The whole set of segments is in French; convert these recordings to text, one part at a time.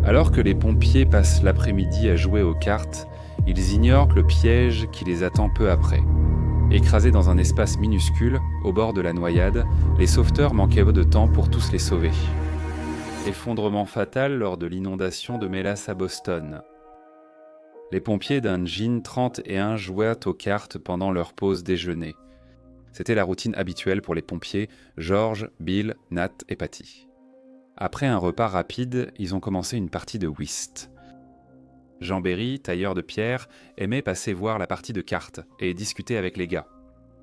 Alors que les pompiers passent l'après-midi à jouer aux cartes, ils ignorent le piège qui les attend peu après. Écrasés dans un espace minuscule, au bord de la noyade, les sauveteurs manquaient de temps pour tous les sauver. Effondrement fatal lors de l'inondation de Mélas à Boston. Les pompiers d'un Gin 31 jouaient aux cartes pendant leur pause déjeuner. C'était la routine habituelle pour les pompiers George, Bill, Nat et Patty. Après un repas rapide, ils ont commencé une partie de whist. Jean Berry, tailleur de pierre, aimait passer voir la partie de cartes et discuter avec les gars.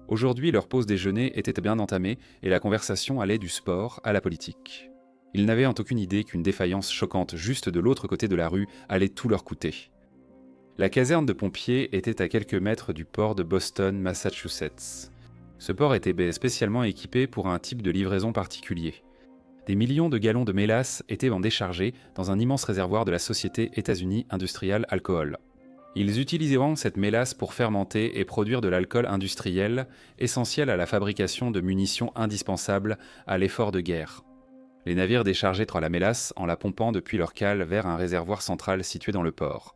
Aujourd'hui, leur pause déjeuner était bien entamée et la conversation allait du sport à la politique. Ils n'avaient aucune idée qu'une défaillance choquante juste de l'autre côté de la rue allait tout leur coûter. La caserne de pompiers était à quelques mètres du port de Boston, Massachusetts. Ce port était spécialement équipé pour un type de livraison particulier. Des millions de gallons de mélasse étaient en déchargés dans un immense réservoir de la Société États-Unis Industrial Alcohol. Ils utiliseront cette mélasse pour fermenter et produire de l'alcool industriel, essentiel à la fabrication de munitions indispensables à l'effort de guerre. Les navires déchargeaient la mélasse en la pompant depuis leur cale vers un réservoir central situé dans le port.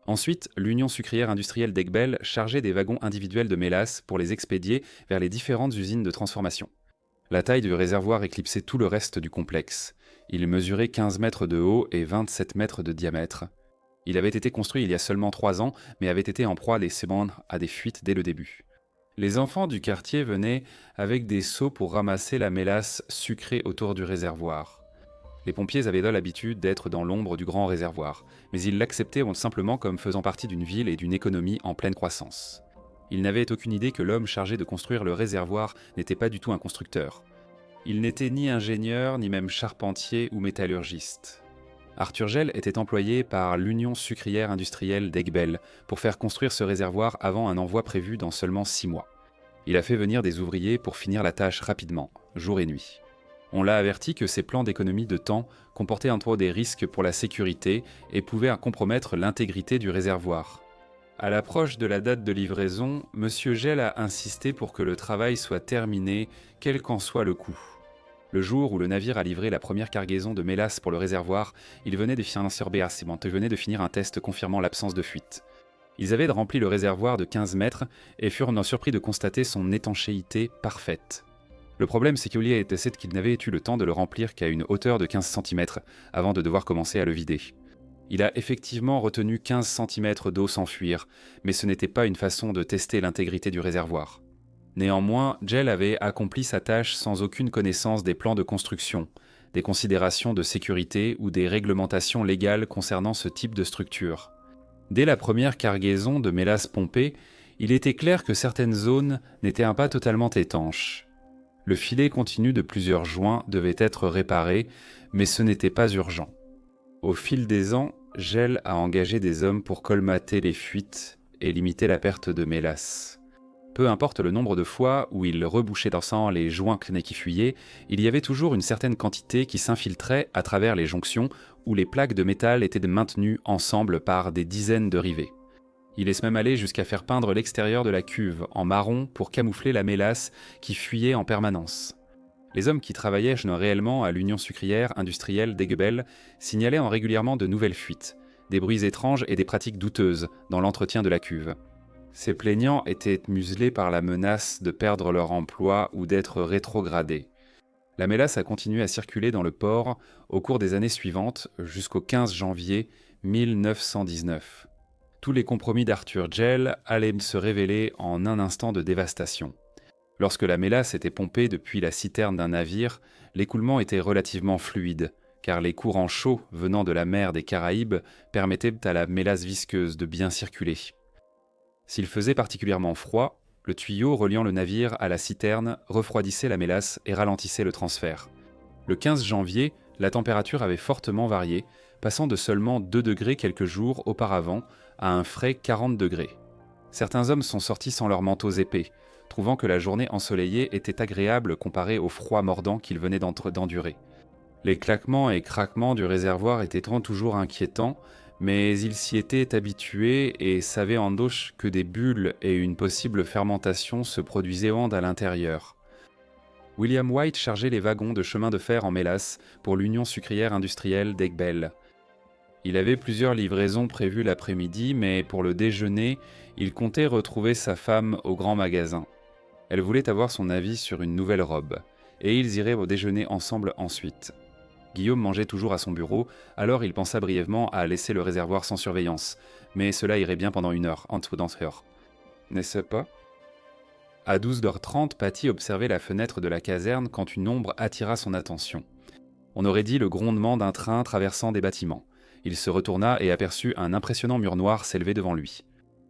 Ensuite, l'Union sucrière industrielle d'Aiguebelle chargeait des wagons individuels de mélasse pour les expédier vers les différentes usines de transformation. La taille du réservoir éclipsait tout le reste du complexe. Il mesurait 15 mètres de haut et 27 mètres de diamètre. Il avait été construit il y a seulement 3 ans, mais avait été en proie à des fuites dès le début. Les enfants du quartier venaient avec des seaux pour ramasser la mélasse sucrée autour du réservoir. Les pompiers avaient l'habitude d'être dans l'ombre du grand réservoir, mais ils l'acceptaient simplement comme faisant partie d'une ville et d'une économie en pleine croissance. Ils n'avaient aucune idée que l'homme chargé de construire le réservoir n'était pas du tout un constructeur. Il n'était ni ingénieur, ni même charpentier ou métallurgiste. Arthur Gell était employé par l'Union sucrière industrielle d'Aiguebelle pour faire construire ce réservoir avant un envoi prévu dans seulement 6 mois. Il a fait venir des ouvriers pour finir la tâche rapidement, jour et nuit. On l'a averti que ces plans d'économie de temps comportaient entre autres des risques pour la sécurité et pouvaient compromettre l'intégrité du réservoir. À l'approche de la date de livraison, M. Gell a insisté pour que le travail soit terminé, quel qu'en soit le coût. Le jour où le navire a livré la première cargaison de mélasse pour le réservoir, il venait de finir un test confirmant l'absence de fuite. Ils avaient rempli le réservoir de 15 mètres et furent surpris de constater son étanchéité parfaite. Le problème, c'est qu'ils n'avaient eu le temps de le remplir qu'à une hauteur de 15 cm avant de devoir commencer à le vider. Il a effectivement retenu 15 cm d'eau sans fuir, mais ce n'était pas une façon de tester l'intégrité du réservoir. Néanmoins, Gell avait accompli sa tâche sans aucune connaissance des plans de construction, des considérations de sécurité ou des réglementations légales concernant ce type de structure. Dès la première cargaison de mélasse pompée, il était clair que certaines zones n'étaient pas totalement étanches. Le filet continu de plusieurs joints devait être réparé, mais ce n'était pas urgent. Au fil des ans, Gell a engagé des hommes pour colmater les fuites et limiter la perte de mélasse. Peu importe le nombre de fois où il rebouchait d'encens les joints qui fuyaient, il y avait toujours une certaine quantité qui s'infiltrait à travers les jonctions où les plaques de métal étaient maintenues ensemble par des dizaines de rivets. Il laisse même aller jusqu'à faire peindre l'extérieur de la cuve en marron pour camoufler la mélasse qui fuyait en permanence. Les hommes qui travaillaient réellement à l'Union sucrière industrielle d'Aiguebelle signalaient régulièrement de nouvelles fuites, des bruits étranges et des pratiques douteuses dans l'entretien de la cuve. Ces plaignants étaient muselés par la menace de perdre leur emploi ou d'être rétrogradés. La mélasse a continué à circuler dans le port au cours des années suivantes jusqu'au 15 janvier 1919. Tous les compromis d'Arthur Gell allaient se révéler en un instant de dévastation. Lorsque la mélasse était pompée depuis la citerne d'un navire, l'écoulement était relativement fluide, car les courants chauds venant de la mer des Caraïbes permettaient à la mélasse visqueuse de bien circuler. S'il faisait particulièrement froid, le tuyau reliant le navire à la citerne refroidissait la mélasse et ralentissait le transfert. Le 15 janvier, la température avait fortement varié, passant de seulement 2 degrés quelques jours auparavant à un frais 40 degrés. Certains hommes sont sortis sans leurs manteaux épais, trouvant que la journée ensoleillée était agréable comparée au froid mordant qu'ils venaient d'endurer. Les claquements et craquements du réservoir étaient toujours inquiétants, mais ils s'y étaient habitués et savaient en douche que des bulles et une possible fermentation se produisaient à l'intérieur. William White chargeait les wagons de chemin de fer en mélasse pour l'Union sucrière industrielle d'Aiguebelle. Il avait plusieurs livraisons prévues l'après-midi, mais pour le déjeuner, il comptait retrouver sa femme au grand magasin. Elle voulait avoir son avis sur une nouvelle robe, et ils iraient au déjeuner ensemble ensuite. Guillaume mangeait toujours à son bureau, alors il pensa brièvement à laisser le réservoir sans surveillance, mais cela irait bien pendant 1 heure, entre heures. N'est-ce pas? À 12h30, Patty observait la fenêtre de la caserne quand une ombre attira son attention. On aurait dit le grondement d'un train traversant des bâtiments. Il se retourna et aperçut un impressionnant mur noir s'élever devant lui.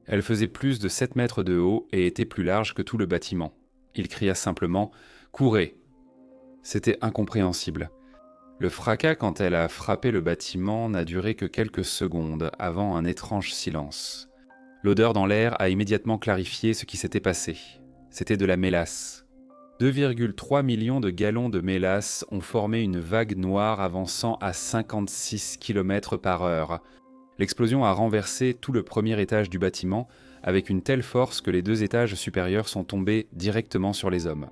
Elle faisait plus de 7 mètres de haut et était plus large que tout le bâtiment. Il cria simplement « Courez !» C'était incompréhensible. Le fracas quand elle a frappé le bâtiment n'a duré que quelques secondes avant un étrange silence. L'odeur dans l'air a immédiatement clarifié ce qui s'était passé. C'était de la mélasse. 2,3 millions de gallons de mélasse ont formé une vague noire avançant à 56 km/h. L'explosion a renversé tout le premier étage du bâtiment avec une telle force que les 2 étages supérieurs sont tombés directement sur les hommes.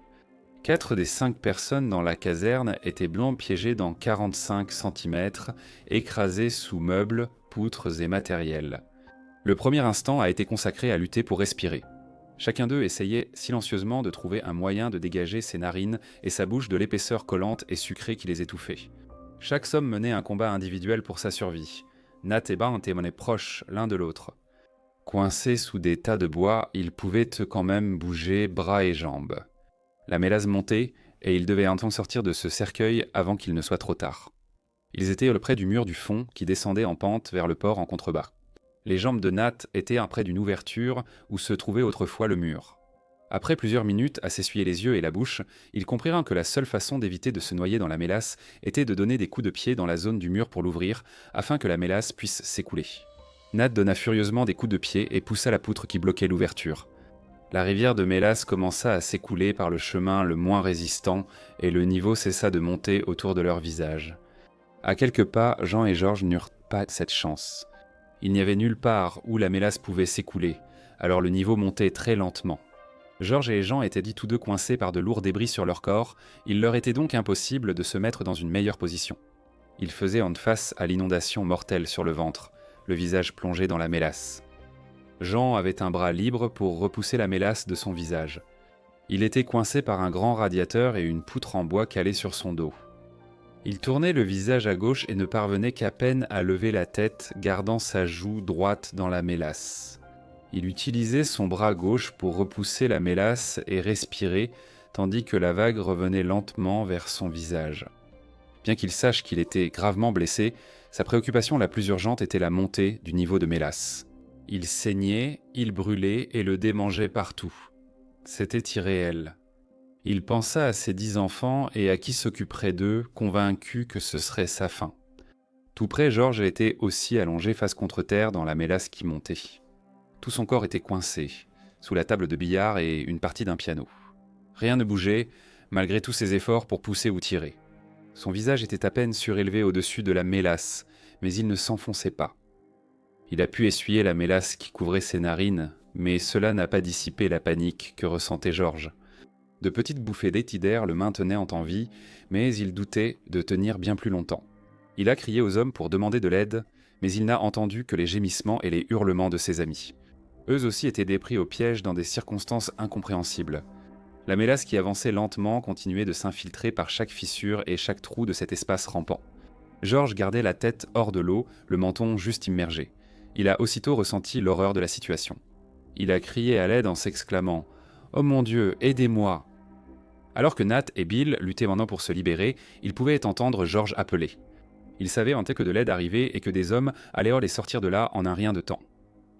4 des 5 personnes dans la caserne étaient blancs piégés dans 45 cm, écrasés sous meubles, poutres et matériel. Le premier instant a été consacré à lutter pour respirer. Chacun d'eux essayait silencieusement de trouver un moyen de dégager ses narines et sa bouche de l'épaisseur collante et sucrée qui les étouffait. Chaque homme menait un combat individuel pour sa survie. Nat et Bart étaient proches l'un de l'autre. Coincés sous des tas de bois, ils pouvaient quand même bouger bras et jambes. La mélasse montait et ils devaient enfin sortir de ce cercueil avant qu'il ne soit trop tard. Ils étaient près du mur du fond qui descendait en pente vers le port en contrebas. Les jambes de Nat étaient près d'une ouverture où se trouvait autrefois le mur. Après plusieurs minutes à s'essuyer les yeux et la bouche, ils comprirent que la seule façon d'éviter de se noyer dans la mélasse était de donner des coups de pied dans la zone du mur pour l'ouvrir, afin que la mélasse puisse s'écouler. Nat donna furieusement des coups de pied et poussa la poutre qui bloquait l'ouverture. La rivière de mélasse commença à s'écouler par le chemin le moins résistant et le niveau cessa de monter autour de leur visage. À quelques pas, Jean et Georges n'eurent pas cette chance. Il n'y avait nulle part où la mélasse pouvait s'écouler, alors le niveau montait très lentement. Georges et Jean étaient tous deux coincés par de lourds débris sur leur corps, il leur était donc impossible de se mettre dans une meilleure position. Ils faisaient en face à l'inondation mortelle sur le ventre, le visage plongé dans la mélasse. Jean avait un bras libre pour repousser la mélasse de son visage. Il était coincé par un grand radiateur et une poutre en bois calée sur son dos. Il tournait le visage à gauche et ne parvenait qu'à peine à lever la tête, gardant sa joue droite dans la mélasse. Il utilisait son bras gauche pour repousser la mélasse et respirer, tandis que la vague revenait lentement vers son visage. Bien qu'il sache qu'il était gravement blessé, sa préoccupation la plus urgente était la montée du niveau de mélasse. Il saignait, il brûlait et le démangeait partout. C'était irréel. Il pensa à ses 10 enfants et à qui s'occuperait d'eux, convaincu que ce serait sa fin. Tout près, Georges était aussi allongé face contre terre dans la mélasse qui montait. Tout son corps était coincé, sous la table de billard et une partie d'un piano. Rien ne bougeait, malgré tous ses efforts pour pousser ou tirer. Son visage était à peine surélevé au-dessus de la mélasse, mais il ne s'enfonçait pas. Il a pu essuyer la mélasse qui couvrait ses narines, mais cela n'a pas dissipé la panique que ressentait Georges. De petites bouffées d'éthydaire le maintenaient en vie, mais il doutait de tenir bien plus longtemps. Il a crié aux hommes pour demander de l'aide, mais il n'a entendu que les gémissements et les hurlements de ses amis. Eux aussi étaient dépris au piège dans des circonstances incompréhensibles. La mélasse qui avançait lentement continuait de s'infiltrer par chaque fissure et chaque trou de cet espace rampant. Georges gardait la tête hors de l'eau, le menton juste immergé. Il a aussitôt ressenti l'horreur de la situation. Il a crié à l'aide en s'exclamant « Oh mon Dieu, aidez-moi !» Alors que Nat et Bill luttaient maintenant pour se libérer, ils pouvaient entendre Georges appeler. Ils savaient en tête que de l'aide arrivait et que des hommes allaient les sortir de là en un rien de temps.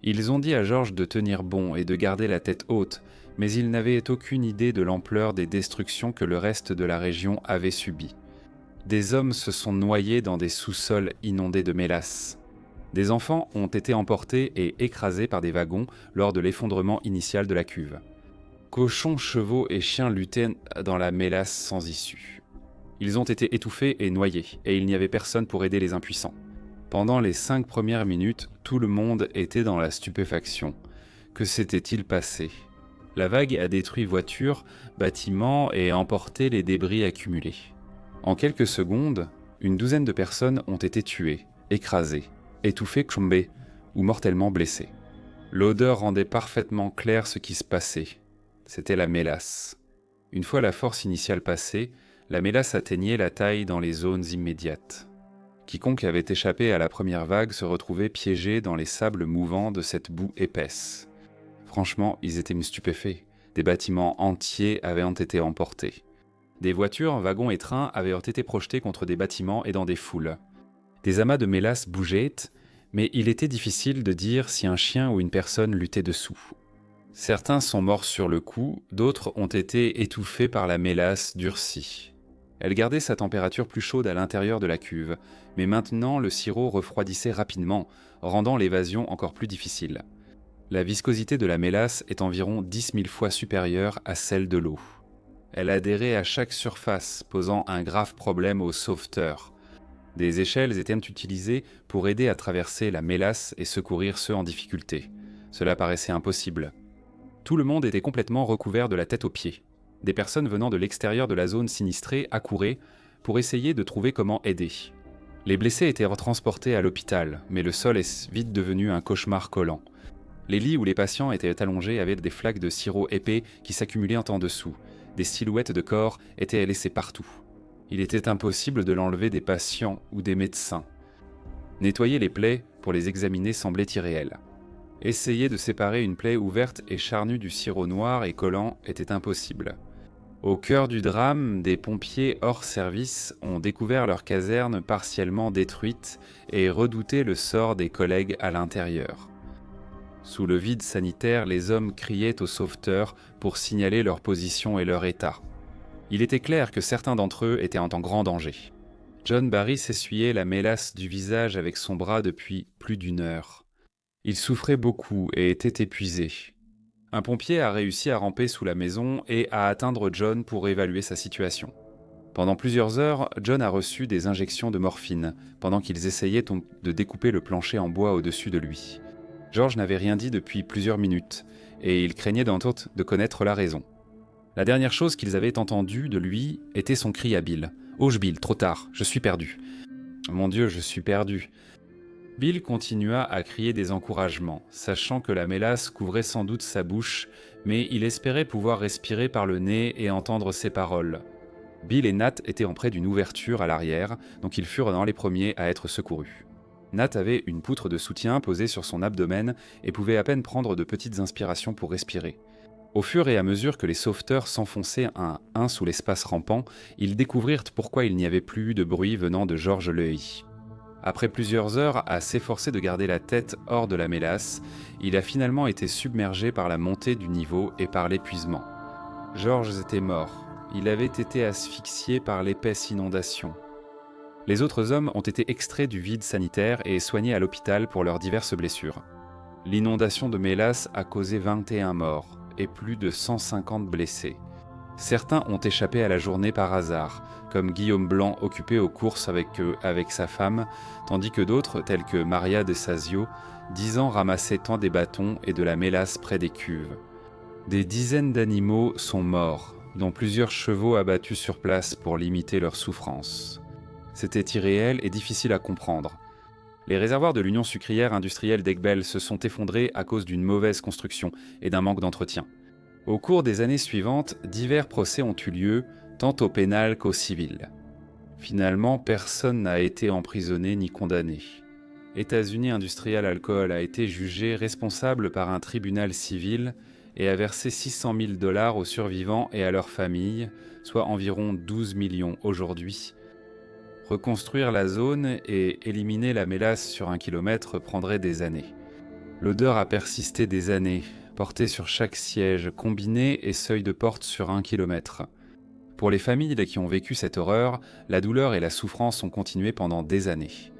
Ils ont dit à Georges de tenir bon et de garder la tête haute, mais ils n'avaient aucune idée de l'ampleur des destructions que le reste de la région avait subies. Des hommes se sont noyés dans des sous-sols inondés de mélasse. Des enfants ont été emportés et écrasés par des wagons lors de l'effondrement initial de la cuve. Cochons, chevaux et chiens luttaient dans la mélasse sans issue. Ils ont été étouffés et noyés, et il n'y avait personne pour aider les impuissants. Pendant les 5 premières minutes, tout le monde était dans la stupéfaction. Que s'était-il passé ? La vague a détruit voitures, bâtiments et emporté les débris accumulés. En quelques secondes, une douzaine de personnes ont été tuées, écrasées. étouffés, tombés ou mortellement blessés. L'odeur rendait parfaitement clair ce qui se passait. C'était la mélasse. Une fois la force initiale passée, la mélasse atteignait la taille dans les zones immédiates. Quiconque avait échappé à la première vague se retrouvait piégé dans les sables mouvants de cette boue épaisse. Franchement, ils étaient stupéfaits. Des bâtiments entiers avaient été emportés. Des voitures, wagons et trains avaient été projetés contre des bâtiments et dans des foules. Des amas de mélasse bougeaient, mais il était difficile de dire si un chien ou une personne luttait dessous. Certains sont morts sur le coup, d'autres ont été étouffés par la mélasse durcie. Elle gardait sa température plus chaude à l'intérieur de la cuve, mais maintenant le sirop refroidissait rapidement, rendant l'évasion encore plus difficile. La viscosité de la mélasse est environ 10 000 fois supérieure à celle de l'eau. Elle adhérait à chaque surface, posant un grave problème aux sauveteurs. Des échelles étaient utilisées pour aider à traverser la mélasse et secourir ceux en difficulté. Cela paraissait impossible. Tout le monde était complètement recouvert de la tête aux pieds. Des personnes venant de l'extérieur de la zone sinistrée accouraient pour essayer de trouver comment aider. Les blessés étaient transportés à l'hôpital, mais le sol est vite devenu un cauchemar collant. Les lits où les patients étaient allongés avaient des flaques de sirop épais qui s'accumulaient en dessous. Des silhouettes de corps étaient laissées partout. Il était impossible de l'enlever des patients ou des médecins. Nettoyer les plaies pour les examiner semblait irréel. Essayer de séparer une plaie ouverte et charnue du sirop noir et collant était impossible. Au cœur du drame, des pompiers hors service ont découvert leur caserne partiellement détruite et redouté le sort des collègues à l'intérieur. Sous le vide sanitaire, les hommes criaient aux sauveteurs pour signaler leur position et leur état. Il était clair que certains d'entre eux étaient en grand danger. John Barry s'essuyait la mélasse du visage avec son bras depuis plus d'1 heure. Il souffrait beaucoup et était épuisé. Un pompier a réussi à ramper sous la maison et à atteindre John pour évaluer sa situation. Pendant plusieurs heures, John a reçu des injections de morphine pendant qu'ils essayaient de découper le plancher en bois au-dessus de lui. George n'avait rien dit depuis plusieurs minutes et il craignait de connaître la raison. La dernière chose qu'ils avaient entendue de lui était son cri à Bill. « Oh Bill, trop tard, je suis perdu. »« Mon Dieu, je suis perdu. » Bill continua à crier des encouragements, sachant que la mélasse couvrait sans doute sa bouche, mais il espérait pouvoir respirer par le nez et entendre ses paroles. Bill et Nat étaient en près d'une ouverture à l'arrière, donc ils furent dans les premiers à être secourus. Nat avait une poutre de soutien posée sur son abdomen et pouvait à peine prendre de petites inspirations pour respirer. Au fur et à mesure que les sauveteurs s'enfonçaient un à un sous l'espace rampant, ils découvrirent pourquoi il n'y avait plus eu de bruit venant de George Leahy. Après plusieurs heures à s'efforcer de garder la tête hors de la mélasse, il a finalement été submergé par la montée du niveau et par l'épuisement. George était mort. Il avait été asphyxié par l'épaisse inondation. Les autres hommes ont été extraits du vide sanitaire et soignés à l'hôpital pour leurs diverses blessures. L'inondation de mélasse a causé 21 morts et plus de 150 blessés. Certains ont échappé à la journée par hasard, comme Guillaume Blanc occupé aux courses avec sa femme, tandis que d'autres, tels que Maria de Sazio, 10 ans ramassaient tant des bâtons et de la mélasse près des cuves. Des dizaines d'animaux sont morts, dont plusieurs chevaux abattus sur place pour limiter leur souffrance. C'était irréel et difficile à comprendre. Les réservoirs de l'Union sucrière industrielle d'Aiguebelle se sont effondrés à cause d'une mauvaise construction et d'un manque d'entretien. Au cours des années suivantes, divers procès ont eu lieu, tant au pénal qu'au civil. Finalement, personne n'a été emprisonné ni condamné. États-Unis Industrial Alcohol a été jugé responsable par un tribunal civil et a versé 600 000 $ aux survivants et à leurs familles, soit environ 12 millions aujourd'hui. Reconstruire la zone et éliminer la mélasse sur 1 kilomètre prendrait des années. L'odeur a persisté des années, portée sur chaque siège, combiné et seuil de porte sur 1 kilomètre. Pour les familles qui ont vécu cette horreur, la douleur et la souffrance ont continué pendant des années.